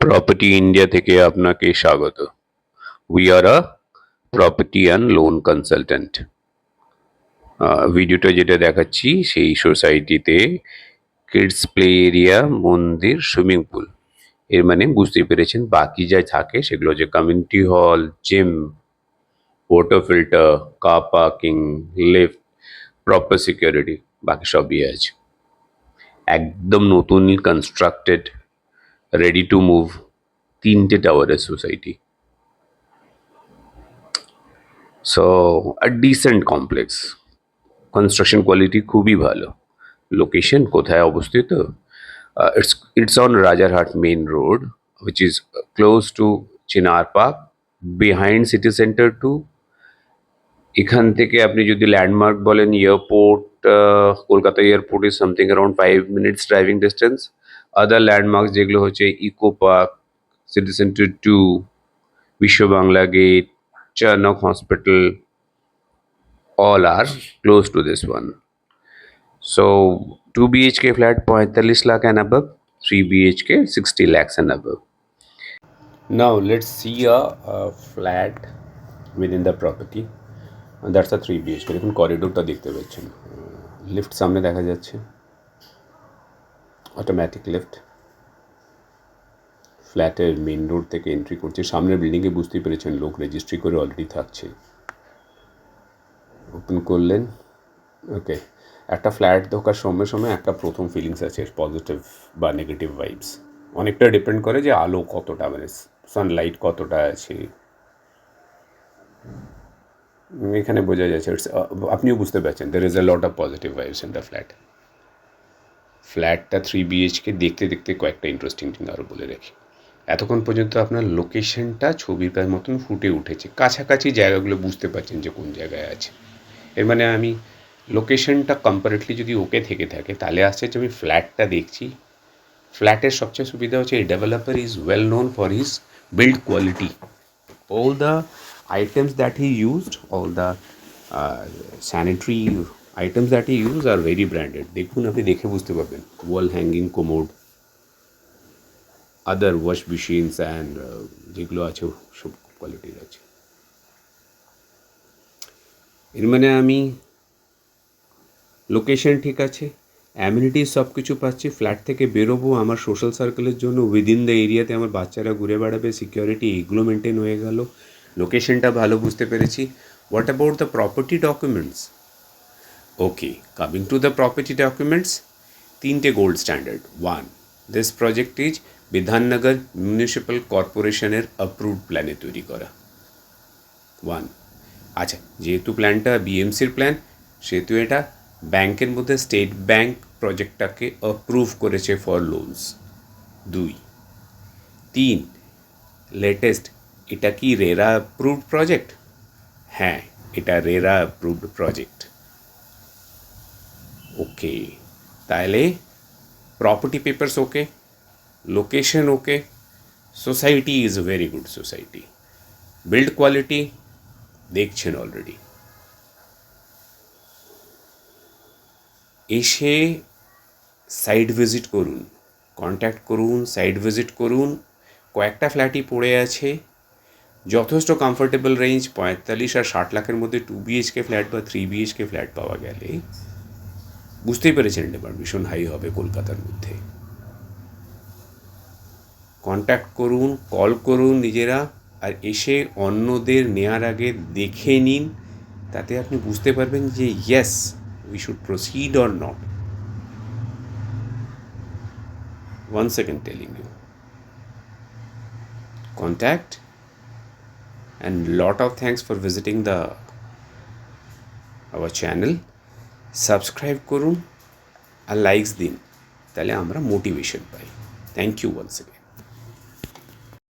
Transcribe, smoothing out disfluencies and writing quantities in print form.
Property India থেকে আপনাকে স্বাগত। We are a property and loan consultant. ভিডিওটা যেটা দেখাচ্ছি সেই সোসাইটিতে কিডস প্লে এরিয়া, মন্দির, সুইমিং পুল, এর মানে বুঝতেই পেরেছেন বাকি যা থাকে সেগুলো যে community hall, gym, water filter, car parking, lift, proper security, বাকি সবই আছে। একদম নতুন কনস্ট্রাক্টেড, রেডি টু মুভ, 3টে টাওয়ারের society. So a decent complex, construction quality খুবই ভালো। লোকেশন কোথায় অবস্থিত? It's on Rajarhat main road, which is close to Chinar Park, behind city center too. এখান থেকে আপনি যদি ল্যান্ডমার্ক বলেন, airport, Kolkata airport is something around 5 minutes driving distance. Other landmarks যেগুলো হচ্ছে eco park, city centre 2, Biswa Bangla gate, Charnock hospital, all are close to this one. So 2 BHK flat 45 lakh and above, 3 BHK 60 lakhs and above. Now let's see a flat within the property. And that's a 3 BHK. দেখুন করিডোরটা দেখতে পাচ্ছেন, lift সামনে দেখা যাচ্ছে, automatic lift. ফ্ল্যাটের main road থেকে entry করছে, সামনের বিল্ডিংয়ে বুঝতেই পেরেছেন লোক রেজিস্ট্রি করে অলরেডি থাকছে। ওপেন করলেন, ওকে। একটা ফ্ল্যাট ঢোকার সময় সময় একটা প্রথম ফিলিংস আছে, পজিটিভ বা নেগেটিভ ভাইবস। অনেকটা ডিপেন্ড করে যে আলো কতটা, মানে সানলাইট কতটা আছে। এখানে বোঝা যাচ্ছে, আপনিও বুঝতে পারছেন there is a lot of positive vibes in the flat. ফ্ল্যাটটা 3 BHK দেখতে দেখতে কয়েকটা ইন্টারেস্টিং থিং আরও বলে রাখি। এতক্ষণ পর্যন্ত আপনার লোকেশনটা ছবির মতন ফুটে উঠেছে, কাছাকাছি জায়গাগুলো বুঝতে পারছেন যে কোন জায়গায় আছে। এর মানে আমি লোকেশনটা কম্পারেটলি যদি ওকে থেকে থাকে, তাহলে আসছে যে আমি ফ্ল্যাটটা দেখছি। ফ্ল্যাটের সবচেয়ে সুবিধা হচ্ছে এই developer is well known for his build quality. All the items that he used, all the sanitary items that he use are very branded. দেখুন, আপনি দেখে বুঝতে পারবেন। Wall hanging commode, other wash machines and যেগুলো আছে সব কোয়ালিটির আছে। এর মানে আমি লোকেশন ঠিক আছে, অ্যামিনিটিস সব কিছু পাচ্ছি। ফ্ল্যাট থেকে বেরোবো, আমার সোশ্যাল সার্কেলের জন্য উইদিন দ্য এরিয়াতে আমার বাচ্চারা ঘুরে বেড়াবে, সিকিউরিটি, এগুলো মেনটেন হয়ে গেল। লোকেশনটা ভালো বুঝতে পেরেছি। What about the property documents? Okay, coming to the property documents, 3টে gold standard. 1, this project is Bidhannagar municipal কর্পোরেশনের অ্যাপ্রুভড প্ল্যানে তৈরি করা। 1, আচ্ছা, যেহেতু প্ল্যানটা বিএমসির প্ল্যান, সেহেতু এটা ব্যাংকের মধ্যে স্টেট ব্যাংক প্রজেক্টটাকে অ্যাপ্রুভ করেছে ফর লোনস। 2, 3, লেটেস্ট, এটা কি রেরা অ্যাপ্রুভড প্রজেক্ট? হ্যাঁ, এটা রেরা অ্যাপ্রুভড প্রজেক্ট। ওকে, তাহলে property papers okay, location okay, society is a very good society, build quality দেখছেন অলরেডি। এসে সাইট ভিজিট করুন, কন্ট্যাক্ট করুন, সাইট ভিজিট করুন। কয়েকটা ফ্ল্যাটই পড়ে আছে, যথেষ্ট কমফোর্টেবল রেঞ্জ, 45 আর 60 লাখের মধ্যে 2 BHK ফ্ল্যাট বা 3 BHK ফ্ল্যাট পাওয়া গেলে বুঝতেই পেরেছেন ডিমান্ড ভীষণ হাই হবে কলকাতার মধ্যে। কন্ট্যাক্ট করুন, কল করুন নিজেরা, আর এসে অন্যদের নেওয়ার আগে দেখে নিন। তাতে আপনি বুঝতে পারবেন যে yes, we should proceed or not. Once again telling you, contact, and lot of thanks for visiting our channel. Subscribe করুন আর লাইকস দিন, তাহলে আমরা মোটিভেশন পাই। Thank you once again.